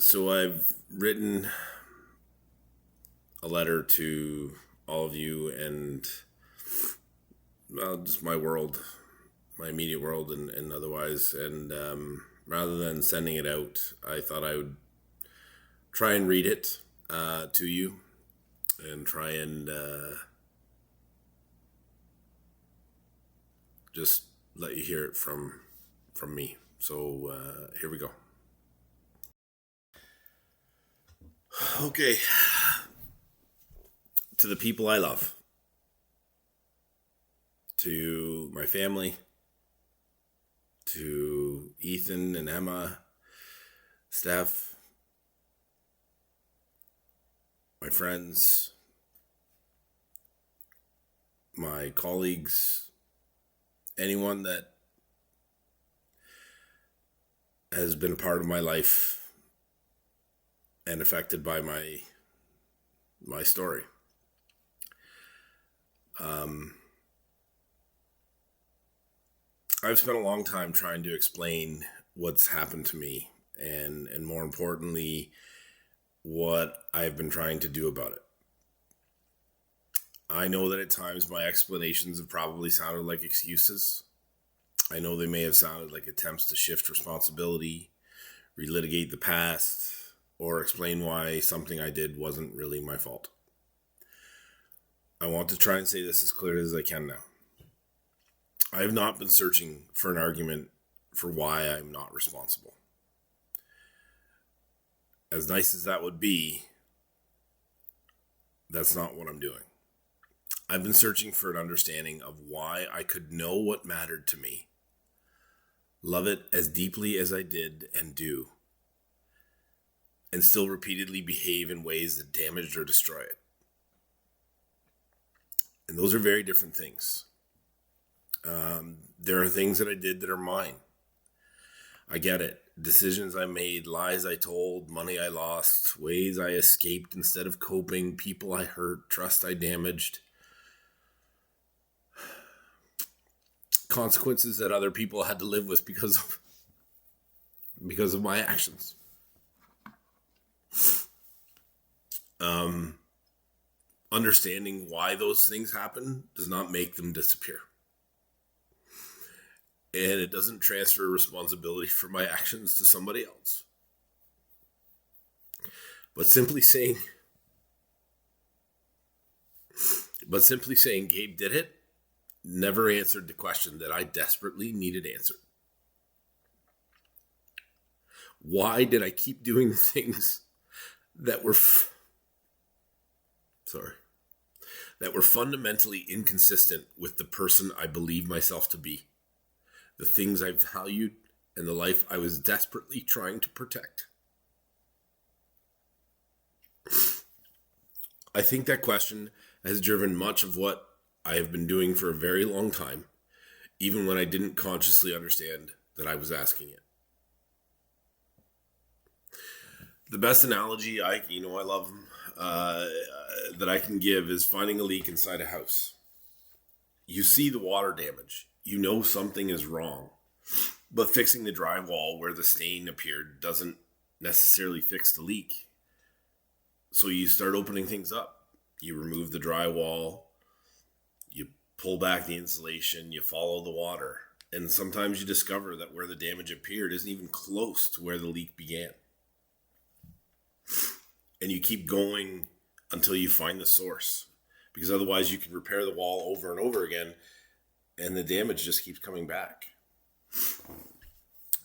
So I've written a letter to all of you and just my world, my immediate world, and otherwise. And rather than sending it out, I thought I would try and read it to you and try and just let you hear it from me. So here we go. Okay. To the people I love, to my family, to Ethan and Emma, Steph, my friends, my colleagues, anyone that has been a part of my life and affected by my story. I've spent a long time trying to explain what's happened to me and more importantly, what I've been trying to do about it. I know that at times my explanations have probably sounded like excuses. I know they may have sounded like attempts to shift responsibility, relitigate the past, or explain why something I did wasn't really my fault. I want to try and say this as clearly as I can now. I have not been searching for an argument for why I'm not responsible. As nice as that would be, that's not what I'm doing. I've been searching for an understanding of why I could know what mattered to me, love it as deeply as I did and do, and still repeatedly behave in ways that damaged or destroy it. And those are very different things. There are things that I did that are mine. I get it. Decisions I made, lies I told, money I lost, ways I escaped instead of coping, people I hurt, trust I damaged, consequences that other people had to live with because of my actions. Understanding why those things happen does not make them disappear. And it doesn't transfer responsibility for my actions to somebody else. But simply saying Gabe did it never answered the question that I desperately needed answered. Why did I keep doing the things that were fundamentally inconsistent with the person I believed myself to be, the things I valued, and the life I was desperately trying to protect? I think that question has driven much of what I have been doing for a very long time, even when I didn't consciously understand that I was asking it. The best analogy I love them, that I can give is finding a leak inside a house. You see the water damage. You know something is wrong. But fixing the drywall where the stain appeared doesn't necessarily fix the leak. So you start opening things up. You remove the drywall. You pull back the insulation. You follow the water. And sometimes you discover that where the damage appeared isn't even close to where the leak began. And you keep going until you find the source. Because otherwise you can repair the wall over and over again and the damage just keeps coming back.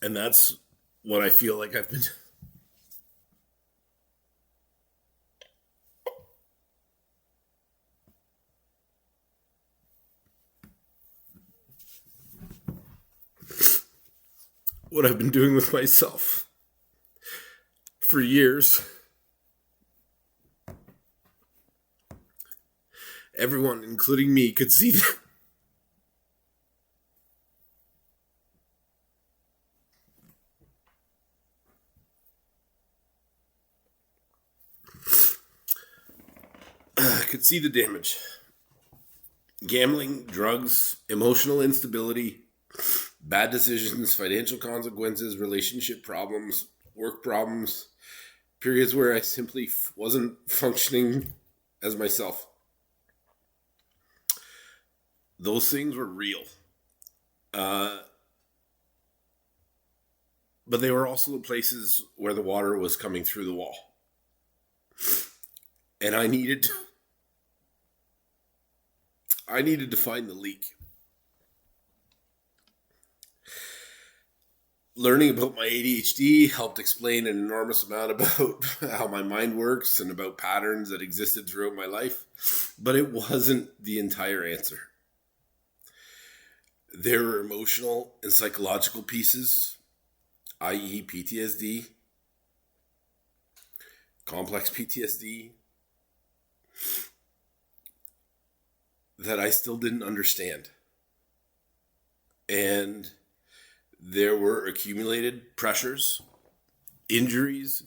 And that's what I feel like I've been... what I've been doing with myself for years. Everyone, including me, could see that. Could see the damage. Gambling, drugs, emotional instability, bad decisions, financial consequences, relationship problems, work problems, periods where I simply wasn't functioning as myself. Those things were real. Uh, but they were also the places where the water was coming through the wall. And I needed to find the leak. Learning about my ADHD helped explain an enormous amount about how my mind works and about patterns that existed throughout my life, but it wasn't the entire answer. There were emotional and psychological pieces, i.e., PTSD, complex PTSD, that I still didn't understand. And there were accumulated pressures, injuries,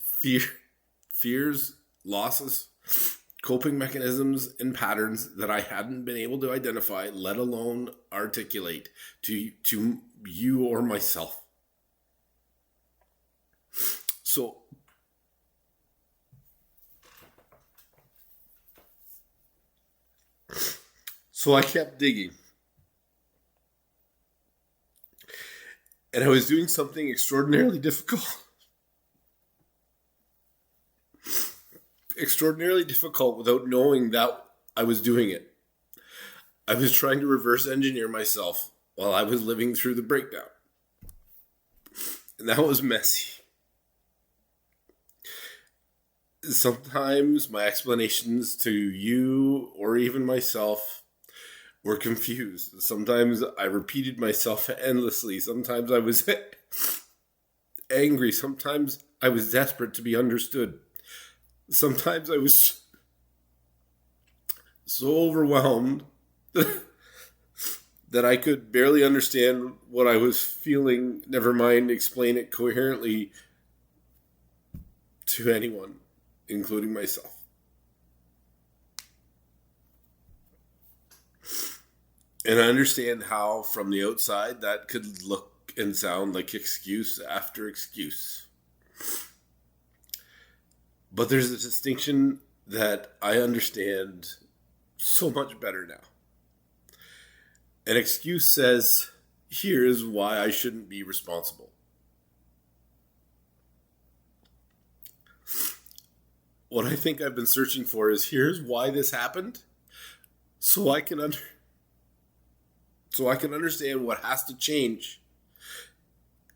fears, losses, coping mechanisms, and patterns that I hadn't been able to identify, let alone articulate to you or myself. So I kept digging. And I was doing something extraordinarily difficult. Extraordinarily difficult without knowing that I was doing it. I was trying to reverse engineer myself while I was living through the breakdown. And that was messy. Sometimes my explanations to you or even myself were confused. Sometimes I repeated myself endlessly. Sometimes I was angry. Sometimes I was desperate to be understood. Sometimes I was so overwhelmed that I could barely understand what I was feeling, never mind explain it coherently to anyone, including myself. And I understand how, from the outside, that could look and sound like excuse after excuse. But there's a distinction that I understand so much better now. An excuse says, here's why I shouldn't be responsible. What I think I've been searching for is, here's why this happened, so I can understand what has to change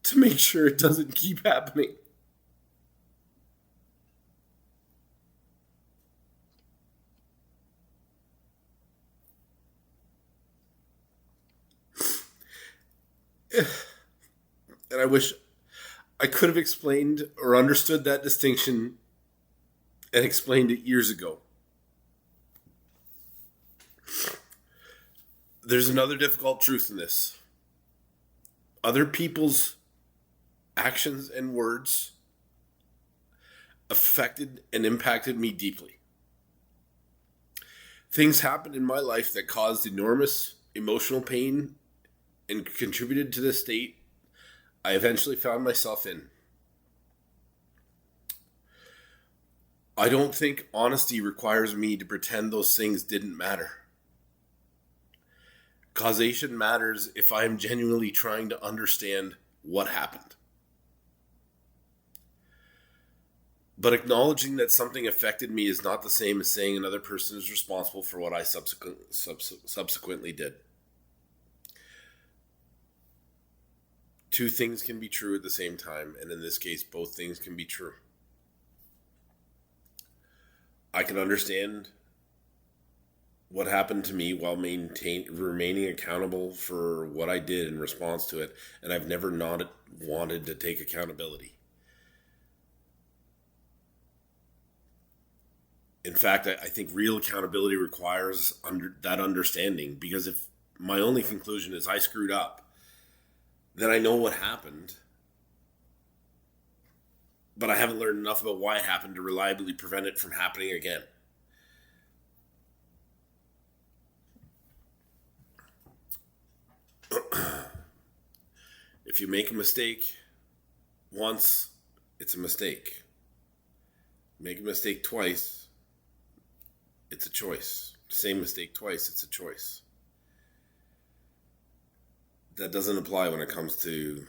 to make sure it doesn't keep happening. And I wish I could have explained or understood that distinction and explained it years ago. There's another difficult truth in this. Other people's actions and words affected and impacted me deeply. Things happened in my life that caused enormous emotional pain and contributed to the state I eventually found myself in. I don't think honesty requires me to pretend those things didn't matter. Causation matters if I am genuinely trying to understand what happened. But acknowledging that something affected me is not the same as saying another person is responsible for what I subsequently did. Two things can be true at the same time, and in this case, both things can be true. I can understand what happened to me while remaining accountable for what I did in response to it, and I've never not wanted to take accountability. In fact, I think real accountability requires that understanding, because if my only conclusion is I screwed up, then I know what happened, but I haven't learned enough about why it happened to reliably prevent it from happening again. If you make a mistake once, it's a mistake. Make a mistake twice, it's a choice. Same mistake twice, it's a choice. That doesn't apply when it comes to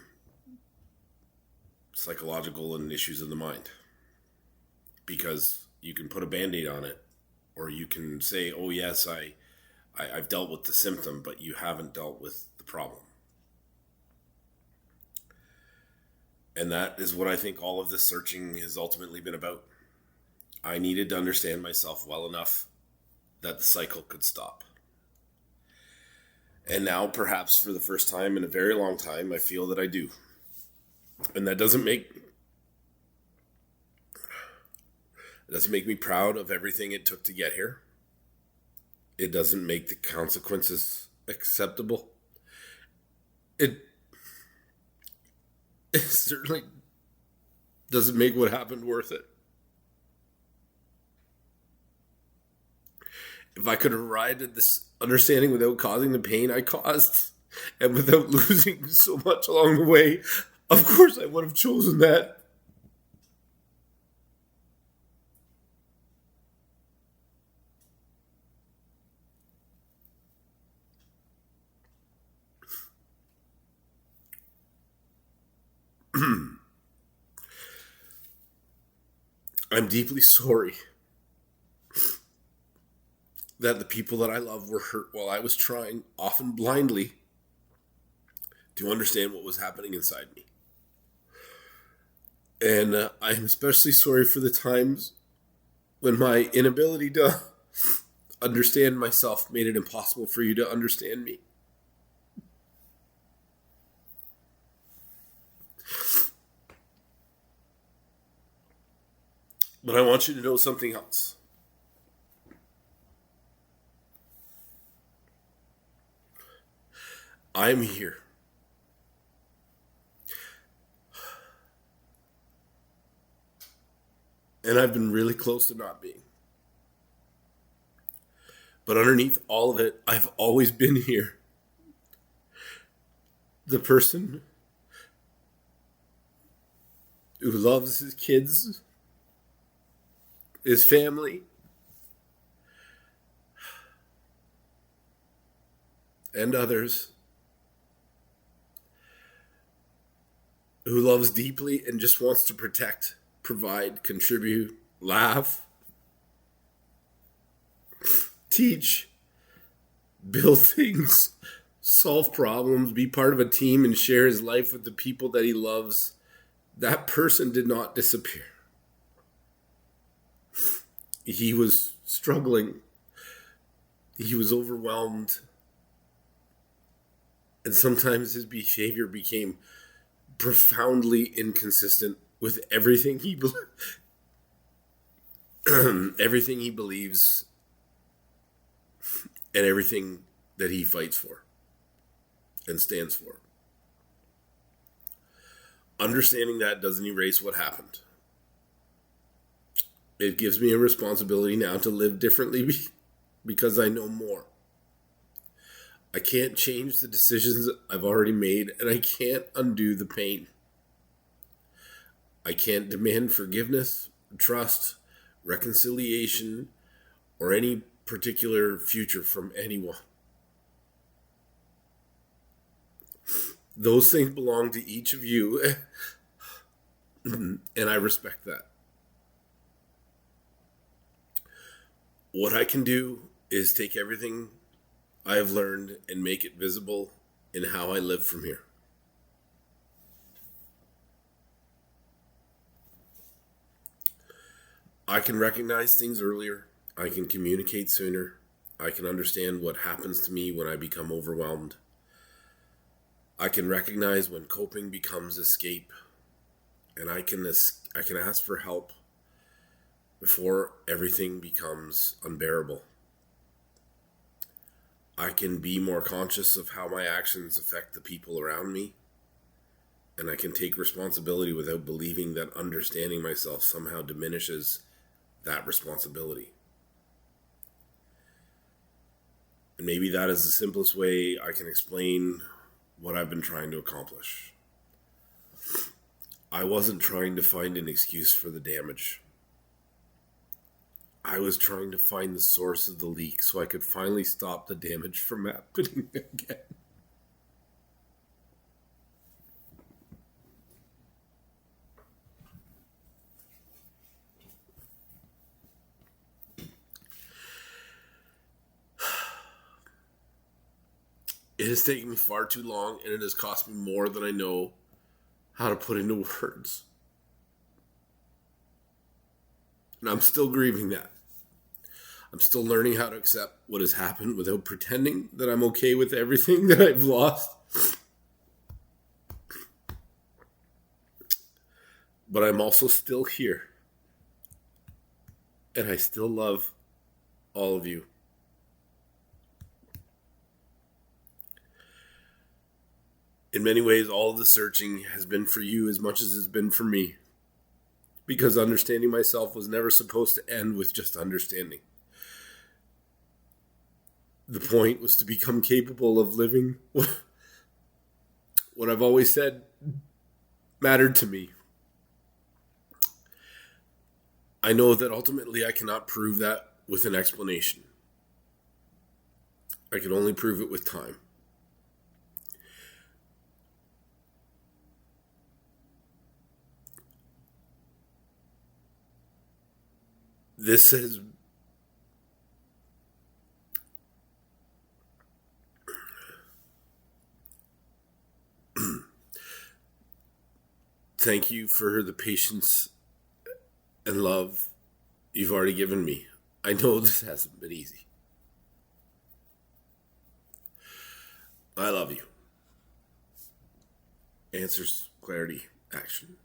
psychological and issues of the mind. Because you can put a Band-Aid on it, or you can say, oh yes, I've dealt with the symptom, but you haven't dealt with the problem. And that is what I think all of this searching has ultimately been about. I needed to understand myself well enough that the cycle could stop. And now, perhaps for the first time in a very long time, I feel that I do. And that doesn't make me proud of everything it took to get here. It doesn't make the consequences acceptable. It certainly doesn't make what happened worth it. If I could have arrived at this understanding without causing the pain I caused, and without losing so much along the way, of course I would have chosen that. I'm deeply sorry that the people that I love were hurt while I was trying, often blindly, to understand what was happening inside me. And I'm especially sorry for the times when my inability to understand myself made it impossible for you to understand me. But I want you to know something else. I'm here. And I've been really close to not being. But underneath all of it, I've always been here. The person who loves his kids, his family, and others, who loves deeply and just wants to protect, provide, contribute, laugh, teach, build things, solve problems, be part of a team, and share his life with the people that he loves. That person did not disappear. He was struggling. He was overwhelmed. And sometimes his behavior became profoundly inconsistent with everything he everything he believes and everything that he fights for and stands for. Understanding that doesn't erase what happened. It gives me a responsibility now to live differently because I know more. I can't change the decisions I've already made, and I can't undo the pain. I can't demand forgiveness, trust, reconciliation, or any particular future from anyone. Those things belong to each of you, and I respect that. What I can do is take everything I have learned and make it visible in how I live from here. I can recognize things earlier. I can communicate sooner. I can understand what happens to me when I become overwhelmed. I can recognize when coping becomes escape. And I can ask for help before everything becomes unbearable. I can be more conscious of how my actions affect the people around me. And I can take responsibility without believing that understanding myself somehow diminishes that responsibility. And maybe that is the simplest way I can explain what I've been trying to accomplish. I wasn't trying to find an excuse for the damage. I was trying to find the source of the leak so I could finally stop the damage from happening again. It has taken me far too long, and it has cost me more than I know how to put into words. And I'm still grieving that. I'm still learning how to accept what has happened without pretending that I'm okay with everything that I've lost. But I'm also still here. And I still love all of you. In many ways, all of the searching has been for you as much as it's been for me. Because understanding myself was never supposed to end with just understanding. The point was to become capable of living what I've always said mattered to me. I know that ultimately I cannot prove that with an explanation. I can only prove it with time. This has thank you for the patience and love you've already given me. I know this hasn't been easy. I love you. Answers, clarity, action.